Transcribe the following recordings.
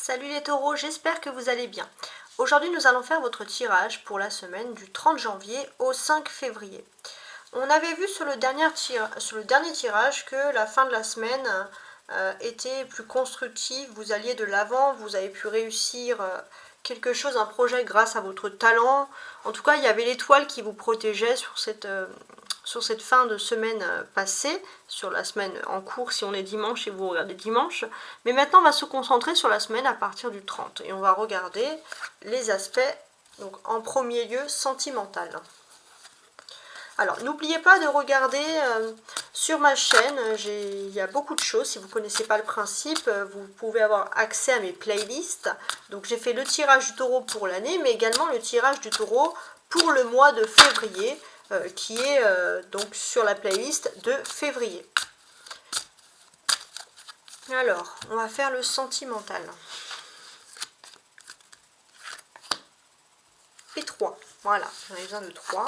Salut les taureaux, j'espère que vous allez bien. Aujourd'hui nous allons faire votre tirage pour la semaine du 30 janvier au 5 février. On avait vu sur le dernier tirage que la fin de la semaine était plus constructive, vous alliez de l'avant, vous avez pu réussir quelque chose, un projet grâce à votre talent. En tout cas, il y avait l'étoile qui vous protégeait sur cette fin de semaine passée, sur la semaine en cours si on est dimanche et vous regardez dimanche. Mais maintenant, on va se concentrer sur la semaine à partir du 30 et on va regarder les aspects, donc en premier lieu sentimental. Alors, n'oubliez pas de regarder sur ma chaîne, il y a beaucoup de choses. Si vous ne connaissez pas le principe, vous pouvez avoir accès à mes playlists. Donc, j'ai fait le tirage du taureau pour l'année, mais également le tirage du taureau pour le mois de février, qui est donc sur la playlist de février. Alors, on va faire le sentimental. Et 3. Voilà, j'en ai besoin de 3.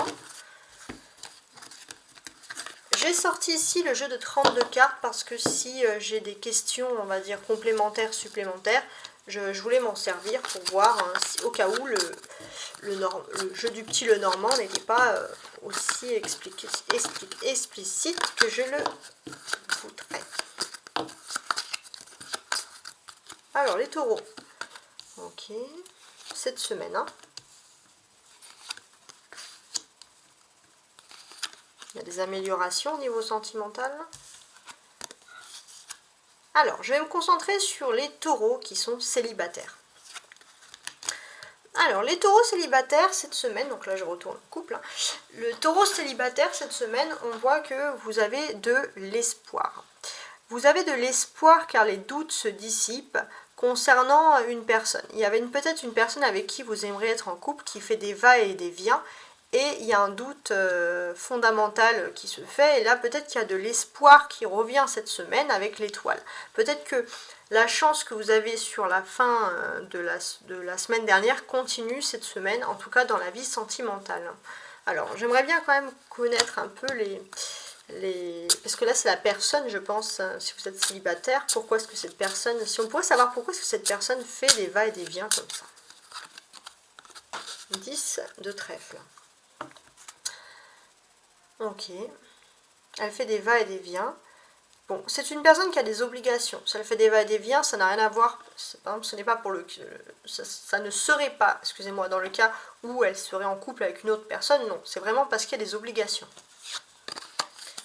J'ai sorti ici le jeu de 32 cartes parce que si j'ai des questions, on va dire, complémentaires, supplémentaires, je voulais m'en servir pour voir si, au cas où le jeu du petit Lenormand n'était pas aussi explicite que je le voudrais. Alors, les taureaux. Ok. Cette semaine, hein. Il y a des améliorations au niveau sentimental. Alors, je vais me concentrer sur les taureaux qui sont célibataires. Alors, les taureaux célibataires cette semaine, donc là je retourne au couple, hein. Le taureau célibataire cette semaine, on voit que vous avez de l'espoir. Vous avez de l'espoir car les doutes se dissipent concernant une personne. Il y avait peut-être une personne avec qui vous aimeriez être en couple qui fait des va et des viens. Et il y a un doute fondamental qui se fait. Et là, peut-être qu'il y a de l'espoir qui revient cette semaine avec l'étoile. Peut-être que la chance que vous avez sur la fin de la semaine dernière continue cette semaine, en tout cas dans la vie sentimentale. Alors, j'aimerais bien quand même connaître un peu parce que là, c'est la personne, je pense, si vous êtes célibataire, pourquoi est-ce que cette personne... Si on pourrait savoir pourquoi est-ce que cette personne fait des va et des viens comme ça. 10 de trèfle. Ok. Elle fait des va et des viens. Bon, c'est une personne qui a des obligations. Si elle fait des va et des viens, ça n'a rien à voir. Ce n'est pas pour le... Ça ne serait pas, excusez-moi, dans le cas où elle serait en couple avec une autre personne. Non, c'est vraiment parce qu'il y a des obligations.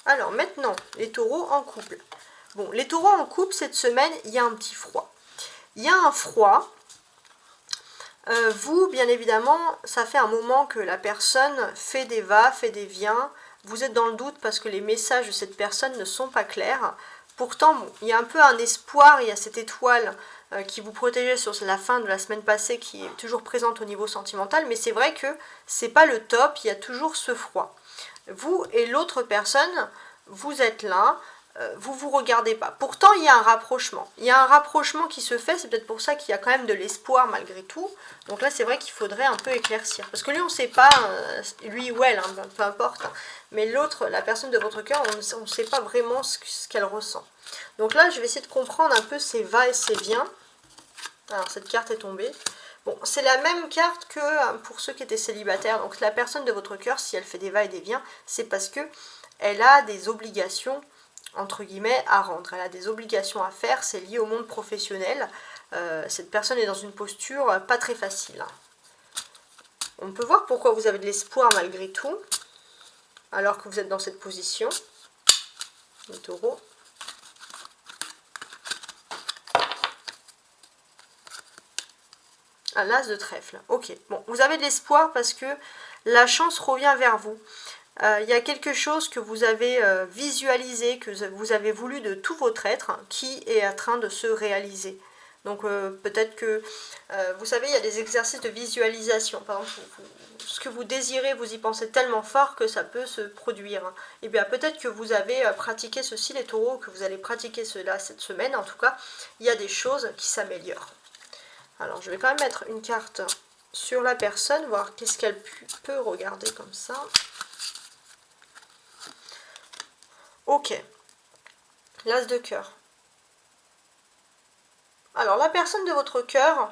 Alors, maintenant, les taureaux en couple. Bon, les taureaux en couple, cette semaine, il y a un petit froid. Il y a un froid. Vous, bien évidemment, ça fait un moment que la personne fait des va, fait des viens. Vous êtes dans le doute parce que les messages de cette personne ne sont pas clairs. Pourtant, bon, il y a un peu un espoir, il y a cette étoile qui vous protégeait sur la fin de la semaine passée qui est toujours présente au niveau sentimental, mais c'est vrai que c'est pas le top, il y a toujours ce froid. Vous et l'autre personne, vous êtes là, vous regardez pas. Pourtant, il y a un rapprochement. Il y a un rapprochement qui se fait, c'est peut-être pour ça qu'il y a quand même de l'espoir malgré tout. Donc là, c'est vrai qu'il faudrait un peu éclaircir. Parce que lui, on ne sait pas, lui ou elle, hein, peu importe. Mais l'autre, la personne de votre cœur, on ne sait pas vraiment ce qu'elle ressent. Donc là, je vais essayer de comprendre un peu ses va et ses viens. Alors, cette carte est tombée. Bon, c'est la même carte que pour ceux qui étaient célibataires. Donc la personne de votre cœur, si elle fait des va et des viens, c'est parce que elle a des obligations, entre guillemets, à rendre. Elle a des obligations à faire, c'est lié au monde professionnel. Cette personne est dans une posture pas très facile. On peut voir pourquoi vous avez de l'espoir malgré tout, alors que vous êtes dans cette position, le taureau. Ah, l'as de trèfle. Ok, bon, vous avez de l'espoir parce que la chance revient vers vous. Il y a quelque chose que vous avez visualisé, que vous avez voulu de tout votre être, qui est en train de se réaliser. Donc peut-être que, vous savez, il y a des exercices de visualisation. Par exemple, ce que vous désirez, vous y pensez tellement fort que ça peut se produire. Et bien peut-être que vous avez pratiqué ceci, les taureaux, que vous allez pratiquer cela cette semaine. En tout cas, il y a des choses qui s'améliorent. Alors je vais quand même mettre une carte sur la personne, voir qu'est-ce qu'elle peut regarder comme ça. Ok, l'as de cœur. Alors, la personne de votre cœur,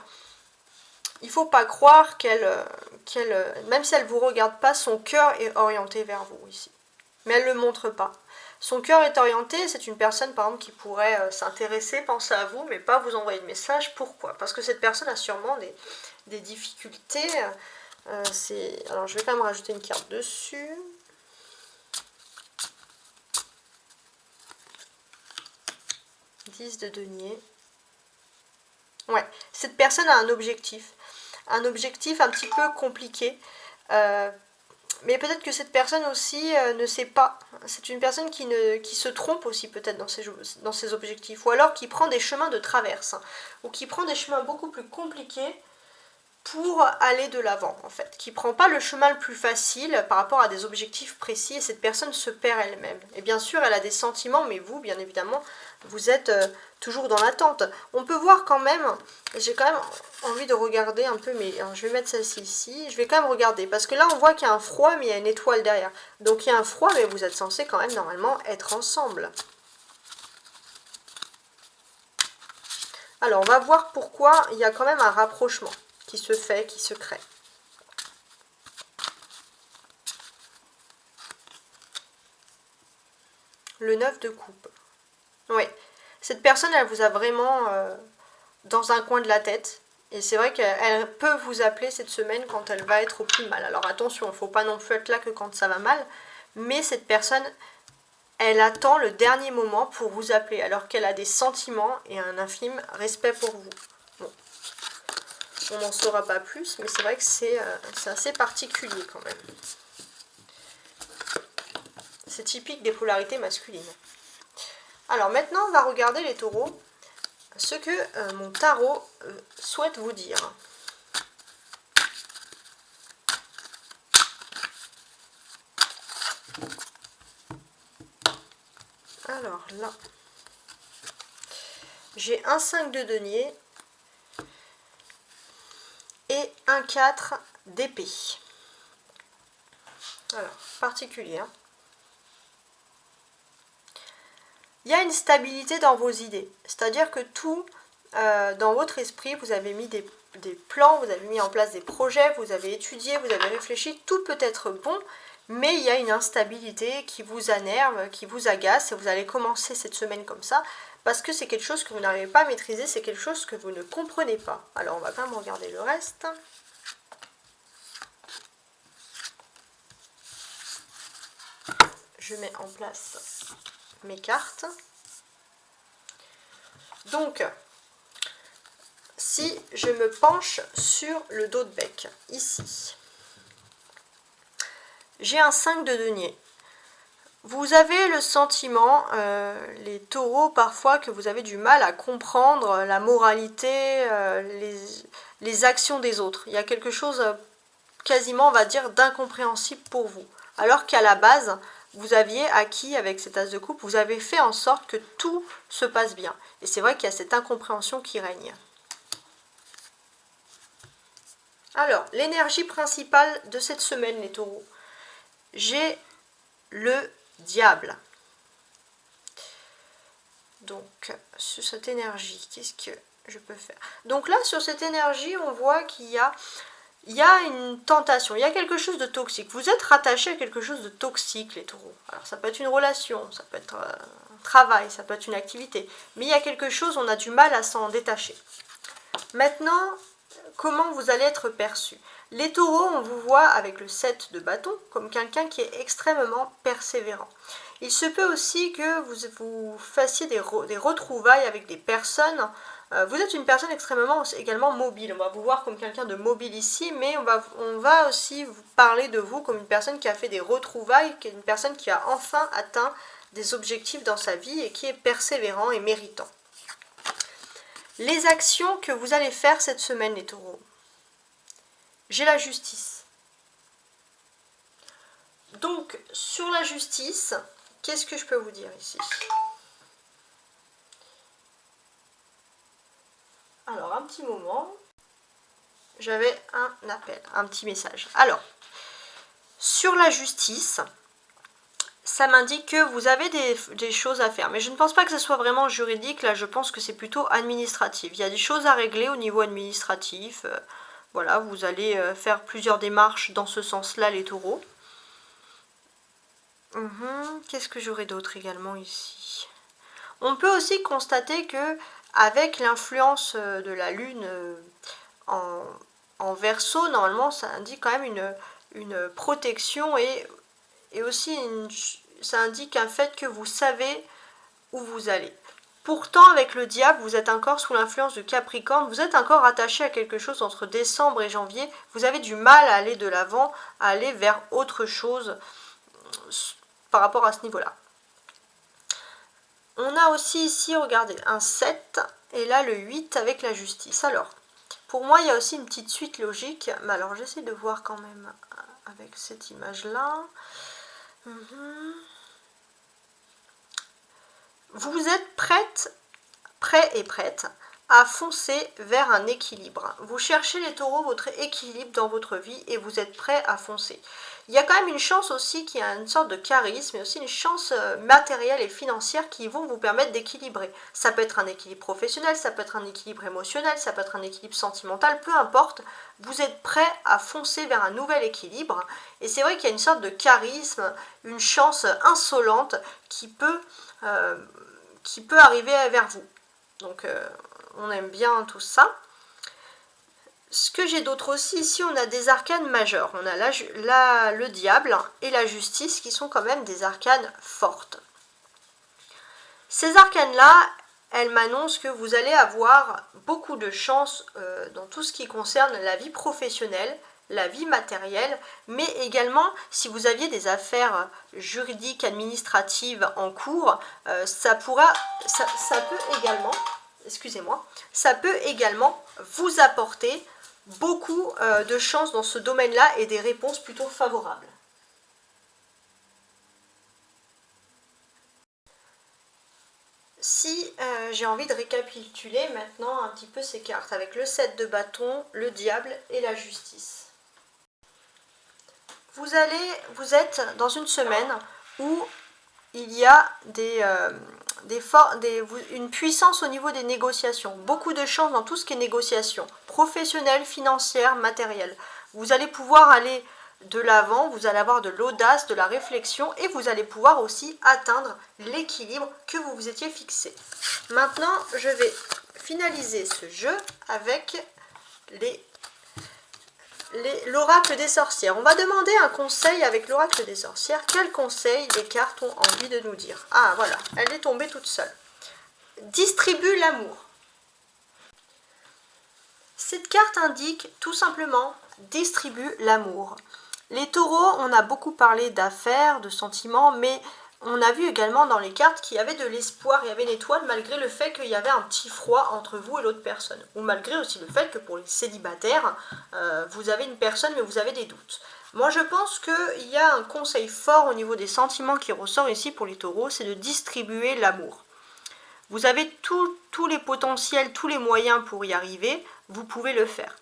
il ne faut pas croire même si elle ne vous regarde pas, son cœur est orienté vers vous ici. Mais elle ne le montre pas. Son cœur est orienté, c'est une personne par exemple qui pourrait s'intéresser, penser à vous, mais pas vous envoyer de message. Pourquoi? Parce que cette personne a sûrement des difficultés. Alors je vais quand même rajouter une carte dessus. Dix de denier. Ouais, cette personne a un objectif un petit peu compliqué. Mais peut-être que cette personne aussi ne sait pas. C'est une personne qui se trompe aussi peut-être dans ses objectifs. Ou alors qui prend des chemins de traverse. Ou qui prend des chemins beaucoup plus compliqués pour aller de l'avant en fait. Qui prend pas le chemin le plus facile par rapport à des objectifs précis. Et cette personne se perd elle-même. Et bien sûr elle a des sentiments, mais vous bien évidemment vous êtes toujours dans l'attente. On peut voir quand même, j'ai quand même envie de regarder un peu, mais alors, je vais mettre celle-ci ici, je vais quand même regarder, parce que là on voit qu'il y a un froid, mais il y a une étoile derrière. Donc il y a un froid, mais vous êtes censés quand même normalement être ensemble. Alors on va voir pourquoi il y a quand même un rapprochement qui se fait, qui se crée. Le 9 de coupe. Oui, cette personne, elle vous a vraiment dans un coin de la tête. Et c'est vrai qu'elle peut vous appeler cette semaine quand elle va être au plus mal. Alors attention, il ne faut pas non plus être là que quand ça va mal. Mais cette personne, elle attend le dernier moment pour vous appeler. Alors qu'elle a des sentiments et un infime respect pour vous. Bon, on n'en saura pas plus, mais c'est vrai que c'est assez particulier quand même. C'est typique des polarités masculines. Alors maintenant, on va regarder les taureaux. Ce que mon tarot souhaite vous dire. Alors là, j'ai un 5 de denier et un 4 d'épée. Alors, particulier. Hein. Il y a une stabilité dans vos idées. C'est-à-dire que tout, dans votre esprit, vous avez mis des plans, vous avez mis en place des projets, vous avez étudié, vous avez réfléchi. Tout peut être bon, mais il y a une instabilité qui vous énerve, qui vous agace. Et vous allez commencer cette semaine comme ça, parce que c'est quelque chose que vous n'arrivez pas à maîtriser, c'est quelque chose que vous ne comprenez pas. Alors, on va quand même regarder le reste. Je mets en place mes cartes. Donc, si je me penche sur le dos de bec, ici, j'ai un 5 de denier. Vous avez le sentiment, les taureaux, parfois, que vous avez du mal à comprendre la moralité, les actions des autres. Il y a quelque chose, quasiment, on va dire, d'incompréhensible pour vous. Alors qu'à la base, vous aviez acquis avec cet as de coupe, vous avez fait en sorte que tout se passe bien. Et c'est vrai qu'il y a cette incompréhension qui règne. Alors, l'énergie principale de cette semaine, les taureaux. J'ai le diable. Donc, sur cette énergie, qu'est-ce que je peux faire? Donc là, sur cette énergie, on voit qu'il y a une tentation, il y a quelque chose de toxique. Vous êtes rattaché à quelque chose de toxique, les taureaux. Alors ça peut être une relation, ça peut être un travail, ça peut être une activité. Mais il y a quelque chose, on a du mal à s'en détacher. Maintenant, comment vous allez être perçu? Les taureaux, on vous voit avec le 7 de bâton comme quelqu'un qui est extrêmement persévérant. Il se peut aussi que vous fassiez des retrouvailles avec des personnes. Vous êtes une personne extrêmement également mobile. On va vous voir comme quelqu'un de mobile ici, mais on va aussi vous parler de vous comme une personne qui a fait des retrouvailles, qui est une personne qui a enfin atteint des objectifs dans sa vie et qui est persévérant et méritant. Les actions que vous allez faire cette semaine, les taureaux. J'ai la justice. Donc, sur la justice, qu'est-ce que je peux vous dire ici? Alors, un petit moment. J'avais un appel, un petit message. Alors, sur la justice, ça m'indique que vous avez des choses à faire. Mais je ne pense pas que ce soit vraiment juridique, là je pense que c'est plutôt administratif. Il y a des choses à régler au niveau administratif. Voilà, vous allez faire plusieurs démarches dans ce sens-là, les taureaux. Qu'est-ce que j'aurais d'autre également ici? On peut aussi constater que avec l'influence de la lune en Verseau, normalement ça indique quand même une protection et aussi ça indique un fait que vous savez où vous allez. Pourtant, avec le diable, vous êtes encore sous l'influence de Capricorne, vous êtes encore attaché à quelque chose entre décembre et janvier, vous avez du mal à aller de l'avant, à aller vers autre chose par rapport à ce niveau-là. On a aussi ici, regardez, un 7 et là le 8 avec la justice. Alors, pour moi, il y a aussi une petite suite logique, mais alors j'essaie de voir quand même avec cette image-là. Vous êtes prêt et prête à foncer vers un équilibre. Vous cherchez les taureaux votre équilibre dans votre vie et vous êtes prêt à foncer. Il y a quand même une chance aussi qu'il y a une sorte de charisme et aussi une chance matérielle et financière qui vont vous permettre d'équilibrer. Ça peut être un équilibre professionnel, ça peut être un équilibre émotionnel, ça peut être un équilibre sentimental, peu importe. Vous êtes prêt à foncer vers un nouvel équilibre et c'est vrai qu'il y a une sorte de charisme, une chance insolente qui peut arriver vers vous. Donc on aime bien tout ça. Ce que j'ai d'autre aussi, ici on a des arcanes majeures. On a le diable et la justice qui sont quand même des arcanes fortes. Ces arcanes-là, elles m'annoncent que vous allez avoir beaucoup de chance dans tout ce qui concerne la vie professionnelle, la vie matérielle, mais également si vous aviez des affaires juridiques, administratives en cours, ça peut également vous apporter beaucoup de chance dans ce domaine-là et des réponses plutôt favorables. Si j'ai envie de récapituler maintenant un petit peu ces cartes avec le 7 de bâton, le diable et la justice. Vous êtes dans une semaine où il y a une puissance au niveau des négociations, beaucoup de chance dans tout ce qui est négociation, professionnelle, financière, matérielle. Vous allez pouvoir aller de l'avant, vous allez avoir de l'audace, de la réflexion et vous allez pouvoir aussi atteindre l'équilibre que vous vous étiez fixé. Maintenant, je vais finaliser ce jeu avec l'oracle des sorcières. On va demander un conseil avec l'oracle des sorcières. Quel conseil les cartes ont envie de nous dire? Ah voilà, elle est tombée toute seule. Distribue l'amour. Cette carte indique tout simplement distribue l'amour. Les taureaux, on a beaucoup parlé d'affaires, de sentiments, mais on a vu également dans les cartes qu'il y avait de l'espoir, il y avait une étoile malgré le fait qu'il y avait un petit froid entre vous et l'autre personne. Ou malgré aussi le fait que pour les célibataires, vous avez une personne mais vous avez des doutes. Moi je pense qu'il y a un conseil fort au niveau des sentiments qui ressort ici pour les taureaux, c'est de distribuer l'amour. Vous avez tous les potentiels, tous les moyens pour y arriver, vous pouvez le faire.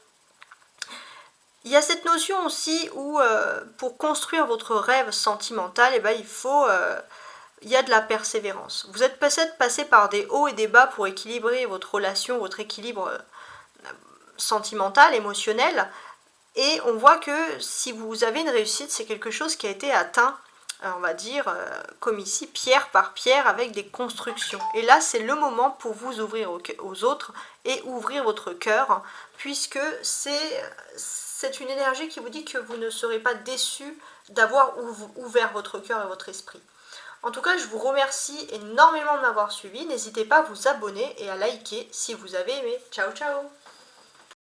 Il y a cette notion aussi où pour construire votre rêve sentimental, il y a de la persévérance. Vous êtes peut-être passé par des hauts et des bas pour équilibrer votre relation, votre équilibre sentimental, émotionnel. Et on voit que si vous avez une réussite, c'est quelque chose qui a été atteint, on va dire, comme ici, pierre par pierre, avec des constructions. Et là, c'est le moment pour vous ouvrir aux autres et ouvrir votre cœur, puisque c'est une énergie qui vous dit que vous ne serez pas déçu d'avoir ouvert votre cœur et votre esprit. En tout cas, je vous remercie énormément de m'avoir suivi. N'hésitez pas à vous abonner et à liker si vous avez aimé. Ciao, ciao!